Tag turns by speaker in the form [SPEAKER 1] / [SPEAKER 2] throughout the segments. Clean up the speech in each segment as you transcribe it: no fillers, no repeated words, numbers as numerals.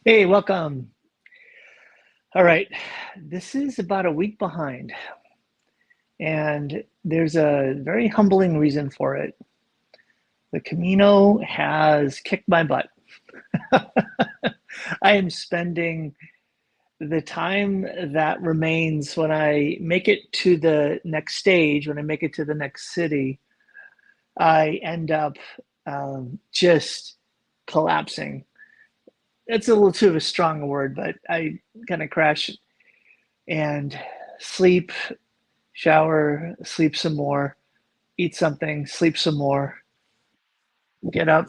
[SPEAKER 1] Hey, welcome. All right, this is about a week behind, and there's a very humbling reason for it. The Camino has kicked my butt. I am spending the time that remains when I make it to the next stage, when I make it to the next city, I end up just collapsing. It's a little too of a strong word, but I kind of crash and sleep, shower, sleep some more, eat something, sleep some more, get up,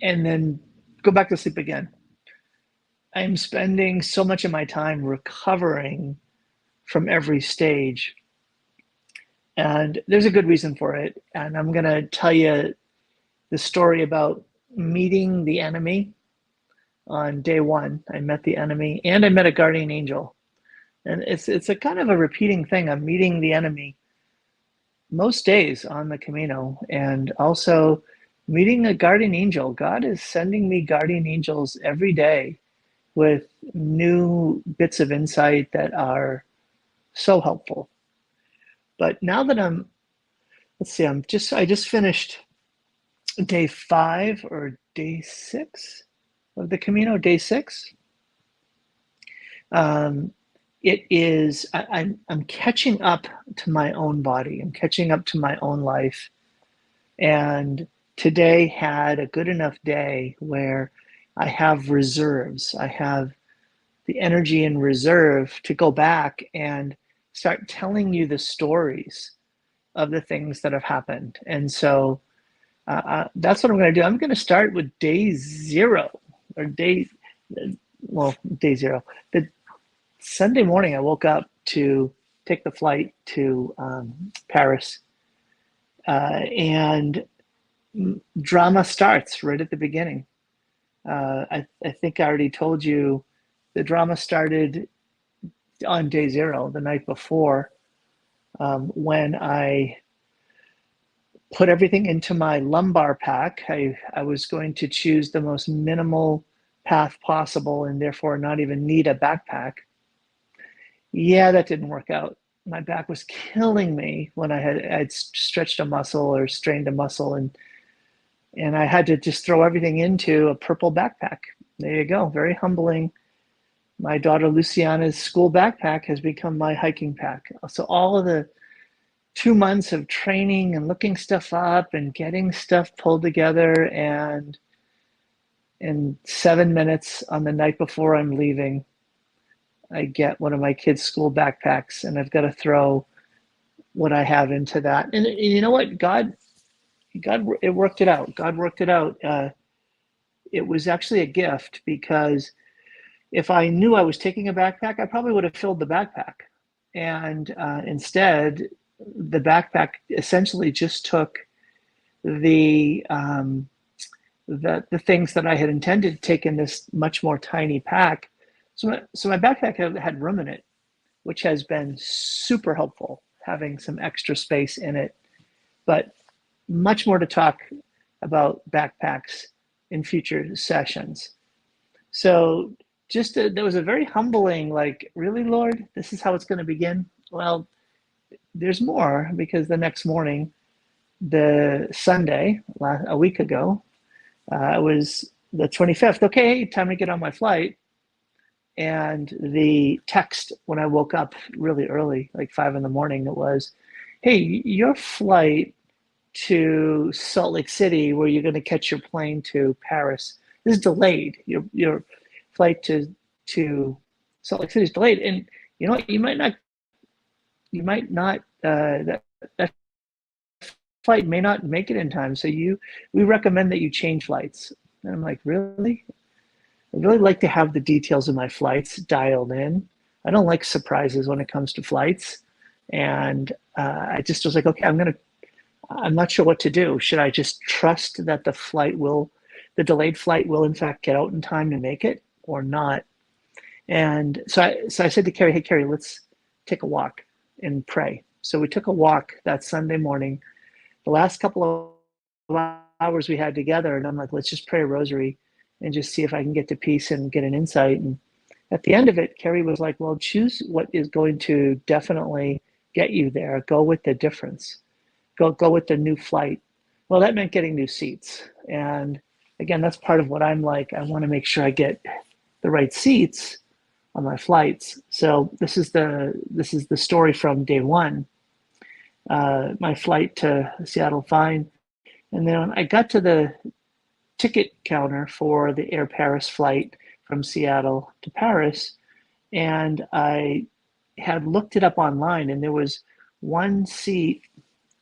[SPEAKER 1] and then go back to sleep again. I'm spending so much of my time recovering from every stage. And there's a good reason for it. And I'm going to tell you the story about meeting the enemy on day one. I met the enemy and I met a guardian angel. And it's a kind of a repeating thing. I'm meeting the enemy most days on the Camino, and also meeting a guardian angel. God is sending me guardian angels every day with new bits of insight that are so helpful. But now that let's see, I just finished day 5 or day 6 of the Camino, day 6. Um, it is, I'm catching up to my own body. I'm catching up to my own life. And today had a good enough day where I have reserves. I have the energy in reserve to go back and start telling you the stories of the things that have happened. And so that's what I'm going to do. I'm going to start with day 0 or day 0. The Sunday morning, I woke up to take the flight to Paris, and drama starts right at the beginning. I think I already told you the drama started on day 0, the night before, when I put everything into my lumbar pack. I was going to choose the most minimal path possible and therefore not even need a backpack. Yeah, that didn't work out. My back was killing me when I'd stretched a muscle or strained a muscle, and I had to just throw everything into a purple backpack. There you go. Very humbling. My daughter Luciana's school backpack has become my hiking pack. So all of the 2 months of training and looking stuff up and getting stuff pulled together, and in 7 minutes on the night before I'm leaving, I get one of my kids' school backpacks, and I've got to throw what I have into that. And you know what? God, it worked it out. God worked it out. It was actually a gift, because if I knew I was taking a backpack, I probably would have filled the backpack. And instead, the backpack essentially just took the the things that I had intended to take in this much more tiny pack. So my backpack had room in it, which has been super helpful, having some extra space in it. But much more to talk about backpacks in future sessions. So there was a very humbling, like, really, Lord, this is how it's going to begin? Well, there's more, because the next morning, the Sunday, a week ago, it was the 25th. Okay, time to get on my flight. And the text when I woke up really early, like 5 in the morning, it was, hey, your flight to Salt Lake City, where you're going to catch your plane to Paris, is delayed. Your flight to Salt Lake City is delayed, and you know what? You might not that flight may not make it in time. So we recommend that you change flights. And I'm like, really? I really like to have the details of my flights dialed in. I don't like surprises when it comes to flights. And I just was like, okay, I'm not sure what to do. Should I just trust that the delayed flight will in fact get out in time to make it, or not? And so I said to Carrie, hey, Carrie, let's take a walk and pray. So we took a walk that Sunday morning, the last couple of hours we had together. And I'm like, let's just pray a rosary and just see if I can get to peace and get an insight. And at the end of it, Carrie was like, well, choose what is going to definitely get you there. Go with the difference. Go with the new flight. Well, that meant getting new seats. And again, that's part of what I'm like. I want to make sure I get the right seats on my flights. So this is the story from day one. My flight to Seattle, fine. And then I got to the ticket counter for the Air Paris flight from Seattle to Paris, and I had looked it up online, and there was one seat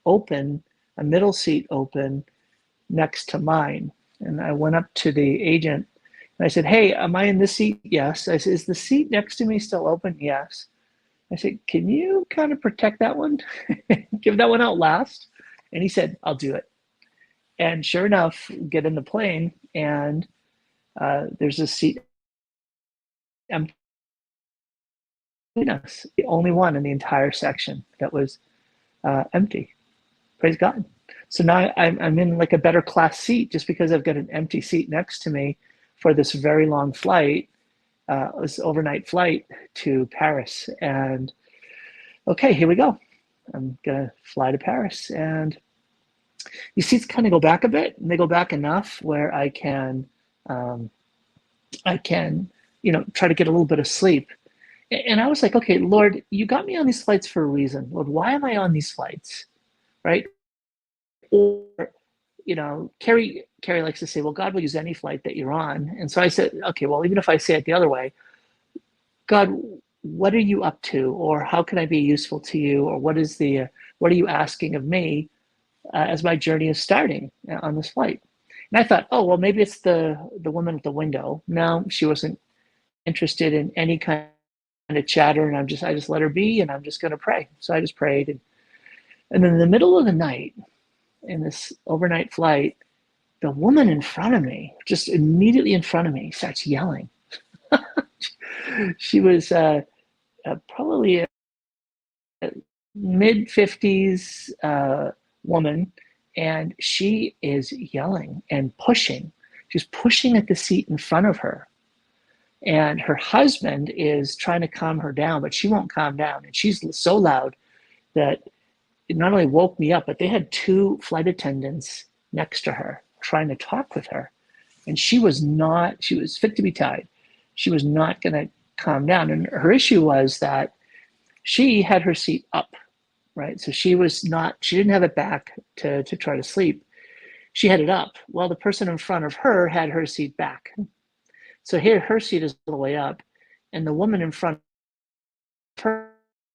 [SPEAKER 1] open, a middle seat open next to mine. And I went up to the agent and I said, hey, am I in this seat? Yes. I said, is the seat next to me still open? Yes. I said, can you kind of protect that one? Give that one out last? And he said, I'll do it. And sure enough, get in the plane, and there's a seat empty. The only one in the entire section that was empty. Praise God. So now I'm in like a better class seat just because I've got an empty seat next to me for this very long flight, this overnight flight to Paris. And okay, here we go. I'm gonna fly to Paris, and these seats kind of go back a bit, and they go back enough where I can, try to get a little bit of sleep. And I was like, okay, Lord, you got me on these flights for a reason. Lord, why am I on these flights, right? Or, Carrie likes to say, well, God will use any flight that you're on. And so I said, okay, well, even if I say it the other way, God, what are you up to? Or how can I be useful to you? Or what are you asking of me as my journey is starting on this flight? And I thought, oh, well, maybe it's the woman at the window. No, she wasn't interested in any kind of chatter, and I just let her be, and I'm just going to pray. So I just prayed, and then in the middle of the night, in this overnight flight, the woman in front of me, just immediately in front of me, starts yelling. She was probably a mid-50s woman, and she is yelling and pushing. She's pushing at the seat in front of her. And her husband is trying to calm her down, but she won't calm down. And she's so loud that it not only woke me up, but they had two flight attendants next to her trying to talk with her. And she was fit to be tied. She was not going to calm down. And her issue was that she had her seat up, right? So she didn't have it back to try to sleep. She had it up. Well, the person in front of her had her seat back. So here, her seat is all the way up, and the woman in front of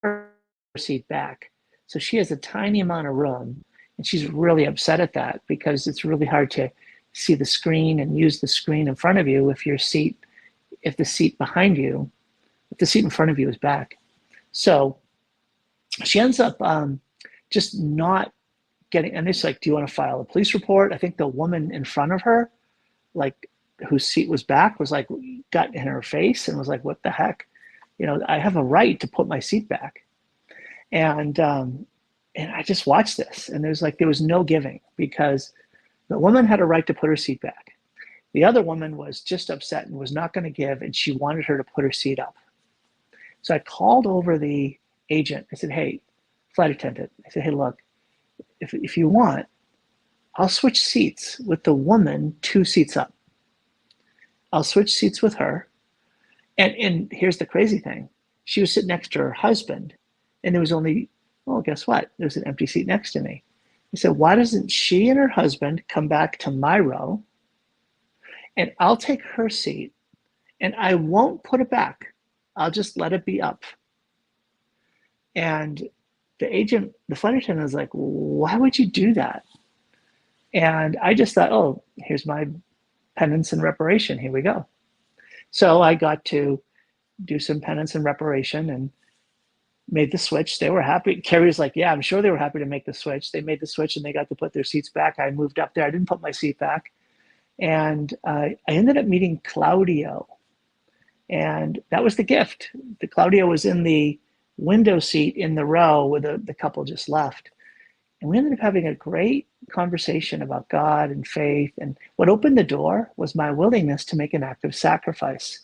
[SPEAKER 1] her seat back. So she has a tiny amount of room, and she's really upset at that because it's really hard to see the screen and use the screen in front of you if the seat in front of you is back. So she ends up just not getting, and it's like, do you want to file a police report? I think the woman in front of her, like, whose seat was back, was like, got in her face and was like, what the heck? I have a right to put my seat back. And I just watched this, and there was no giving, because the woman had a right to put her seat back. The other woman was just upset and was not going to give, and she wanted her to put her seat up. So I called over the agent. I said, hey, flight attendant. I said, hey, look, if you want, I'll switch seats with the woman 2 seats up. I'll switch seats with her. And here's the crazy thing. She was sitting next to her husband, and there was only, well, guess what? There's an empty seat next to me. I said, why doesn't she and her husband come back to my row, and I'll take her seat, and I won't put it back. I'll just let it be up. And the flight attendant was like, why would you do that? And I just thought, oh, here's my penance and reparation. Here we go. So I got to do some penance and reparation and made the switch. They were happy. Carrie was like, yeah, I'm sure they were happy to make the switch. They made the switch and they got to put their seats back. I moved up there. I didn't put my seat back. And I ended up meeting Claudio. And that was the gift. The Claudio was in the window seat in the row where the couple just left. And we ended up having a great conversation about God and faith. And what opened the door was my willingness to make an act of sacrifice.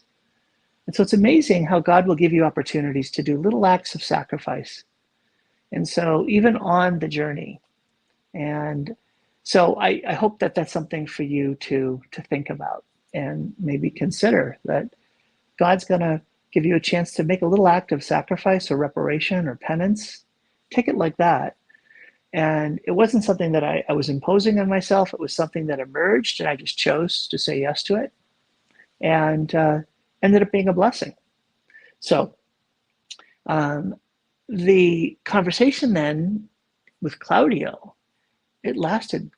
[SPEAKER 1] And so it's amazing how God will give you opportunities to do little acts of sacrifice. And so even on the journey. And so I hope that that's something for you to think about and maybe consider, that God's going to give you a chance to make a little act of sacrifice or reparation or penance. Take it like that. And it wasn't something that I was imposing on myself. It was something that emerged, and I just chose to say yes to it, and ended up being a blessing. So the conversation then with Claudio, it lasted,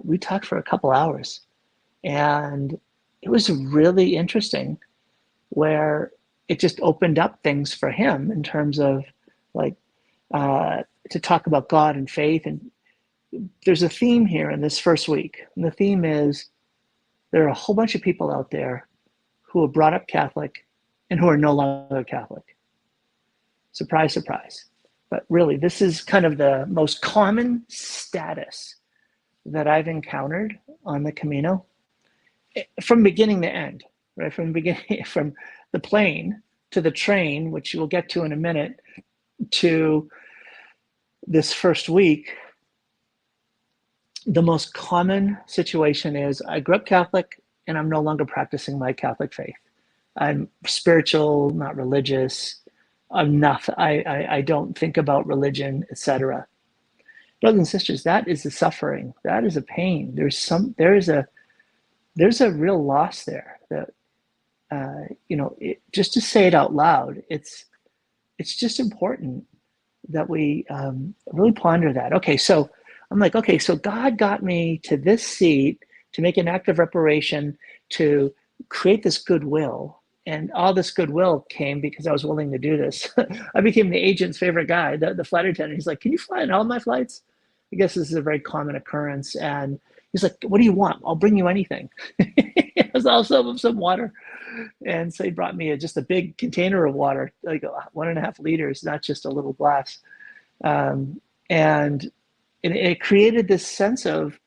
[SPEAKER 1] we talked for a couple hours, and it was really interesting, where it just opened up things for him in terms of like to talk about God and faith. And there's a theme here in this first week. And the theme is there are a whole bunch of people out there who are brought up Catholic and who are no longer Catholic. Surprise, surprise. But really, this is kind of the most common status that I've encountered on the Camino from beginning to end, right? From the beginning, from the plane to the train, which we'll get to in a minute, to this first week. The most common situation is I grew up Catholic and I'm no longer practicing my Catholic faith. I'm spiritual, not religious. I'm not, I don't think about religion, etc. Brothers and sisters, that is a suffering. That is a pain. There's a real loss there. That just to say it out loud, it's just important that we really ponder that. Okay, so I'm like, okay, so God got me to this seat to make an act of reparation, to create this goodwill. And all this goodwill came because I was willing to do this. I became the agent's favorite guy, the flight attendant. He's like, can you fly on all my flights? I guess this is a very common occurrence. And he's like, what do you want? I'll bring you anything. It was also some water. And so he brought me just a big container of water, like 1.5 liters, not just a little glass. And it created this sense of,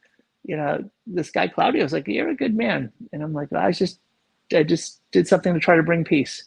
[SPEAKER 1] this guy Claudio was like, you're a good man. And I'm like, I just did something to try to bring peace,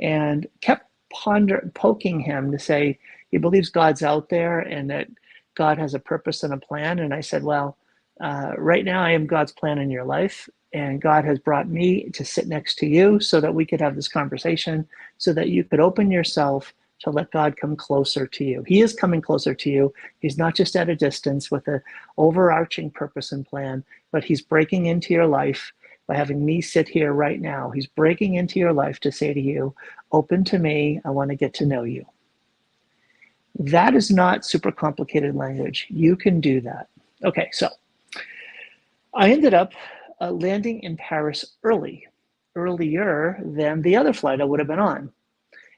[SPEAKER 1] and kept poking him to say he believes God's out there and that God has a purpose and a plan. And I said, well, right now I am God's plan in your life, and God has brought me to sit next to you so that we could have this conversation, so that you could open yourself to let God come closer to you. He is coming closer to you. He's not just at a distance with an overarching purpose and plan, but he's breaking into your life by having me sit here right now. He's breaking into your life to say to you, open to me, I want to get to know you. That is not super complicated language. You can do that. Okay, so I ended up landing in Paris earlier than the other flight I would have been on.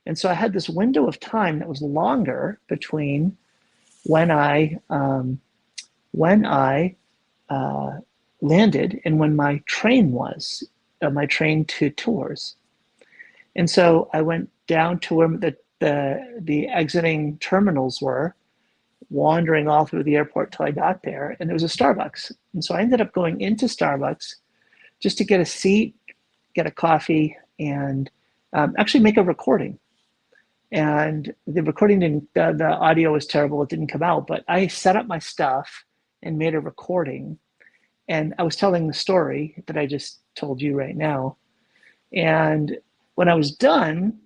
[SPEAKER 1] And so I had this window of time that was longer between when I landed and when my train to Tours. And so I went down to where the exiting terminals were, wandering all through the airport till I got there, and there was a Starbucks. And so I ended up going into Starbucks just to get a seat, get a coffee, and actually make a recording. And the recording the audio was terrible. It didn't come out, but I set up my stuff and made a recording. And I was telling the story that I just told you right now. And when I was done,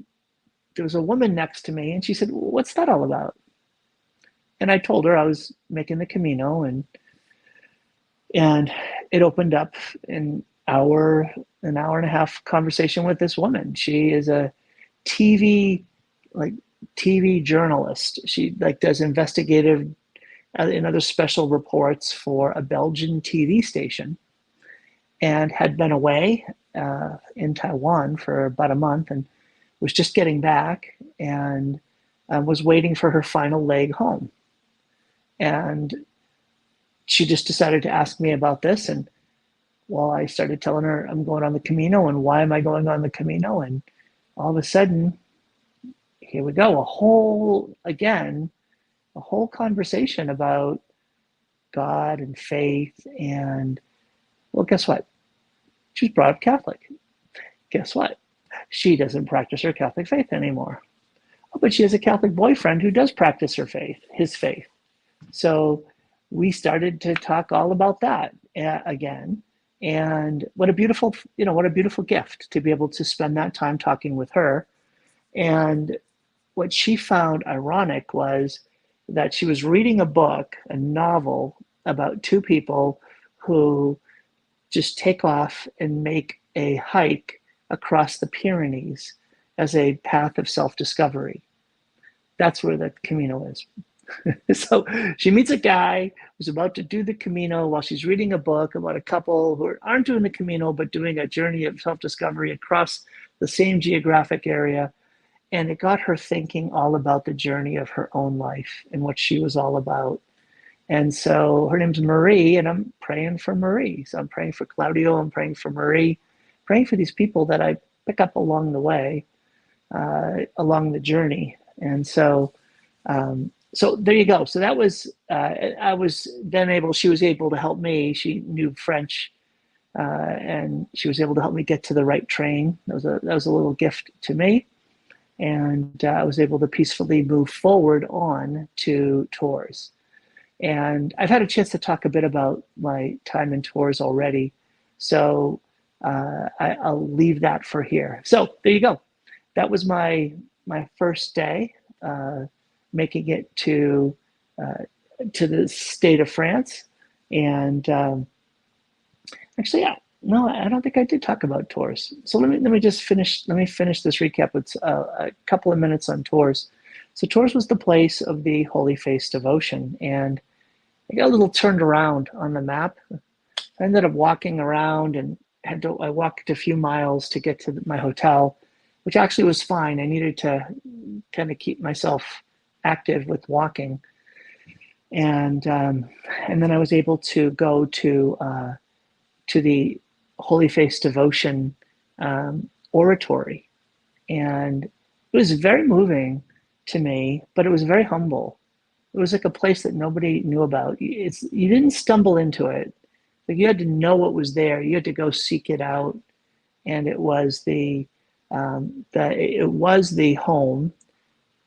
[SPEAKER 1] there was a woman next to me, and she said, what's that all about? And I told her I was making the Camino, and it opened up an hour and a half conversation with this woman. She is a TV journalist. She does investigative and other special reports for a Belgian TV station, and had been away in Taiwan for about a month, and was just getting back, and was waiting for her final leg home. And she just decided to ask me about this. And I started telling her I'm going on the Camino, and why am I going on the Camino? And all of a sudden, here we go, a whole conversation about God and faith. And well, guess what? She was brought up Catholic. Guess what? She doesn't practice her Catholic faith anymore. Oh, but she has a Catholic boyfriend who does practice his faith. So we started to talk all about that again. And what a beautiful gift to be able to spend that time talking with her. And what she found ironic was that she was reading a novel about two people who just take off and make a hike across the Pyrenees as a path of self-discovery. That's where the Camino is. So she meets a guy who's about to do the Camino while she's reading a book about a couple who aren't doing the Camino, but doing a journey of self-discovery across the same geographic area. And it got her thinking all about the journey of her own life and what she was all about. And so her name's Marie, and I'm praying for Marie. So I'm praying for Claudio, I'm praying for Marie, praying for these people that I pick up along the way, along the journey. And so there you go. So that was, she was able to help me. She knew French, and she was able to help me get to the right train. That was a little gift to me. And I was able to peacefully move forward on to Tours. And I've had a chance to talk a bit about my time in Tours already. So I'll leave that for here. So there you go. That was my first day making it to the state of France. And actually, yeah, no, I don't think I did talk about Tours. So let me finish this recap with a couple of minutes on Tours. So Tours was the place of the Holy Face devotion, and I got a little turned around on the map. I ended up walking around, and I walked a few miles to get to my hotel, which actually was fine. I needed to kind of keep myself active with walking, and then I was able to go to the Holy Face devotion oratory, and it was very moving to me, but it was very humble. It was like a place that nobody knew about. You didn't stumble into it. Like, you had to know what was there. You had to go seek it out, and it was the home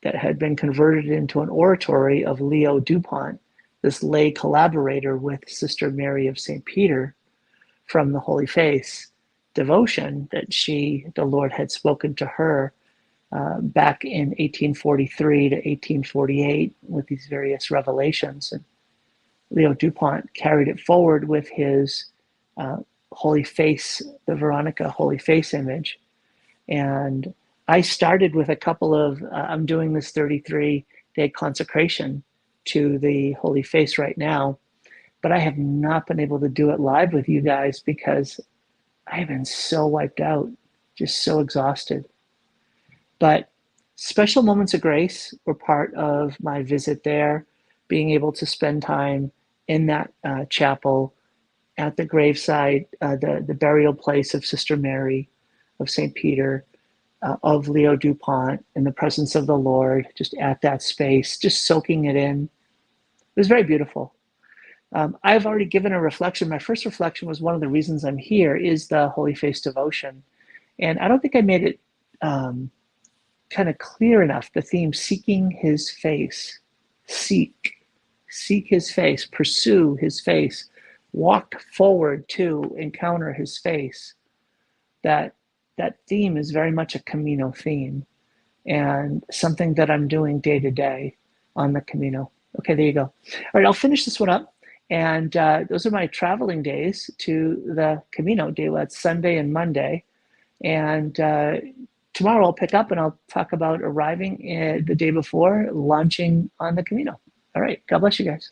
[SPEAKER 1] that had been converted into an oratory of Leo Dupont, this lay collaborator with Sister Mary of St. Peter from the Holy Face devotion that the Lord had spoken to her back in 1843 to 1848 with these various revelations. And Leo Dupont carried it forward with his Holy Face, the Veronica Holy Face image. And I started with a couple of, I'm doing this 33-day consecration to the Holy Face right now, but I have not been able to do it live with you guys because I have been so wiped out, just so exhausted. But special moments of grace were part of my visit there, being able to spend time in that chapel at the graveside, the burial place of Sister Mary of St. Peter, of Leo Dupont, in the presence of the Lord, just at that space, just soaking it in. It was very beautiful. I've already given a reflection. My first reflection was one of the reasons I'm here is the Holy Face devotion. And I don't think I made it kind of clear enough, the theme, seeking his face. Seek his face, pursue his face, walk forward to encounter his face. That theme is very much a Camino theme, and something that I'm doing day to day on the Camino. Okay, there you go. All right, I'll finish this one up. And those are my traveling days to the Camino. That's Sunday and Monday. And tomorrow I'll pick up and I'll talk about arriving the day before, launching on the Camino. All right, God bless you guys.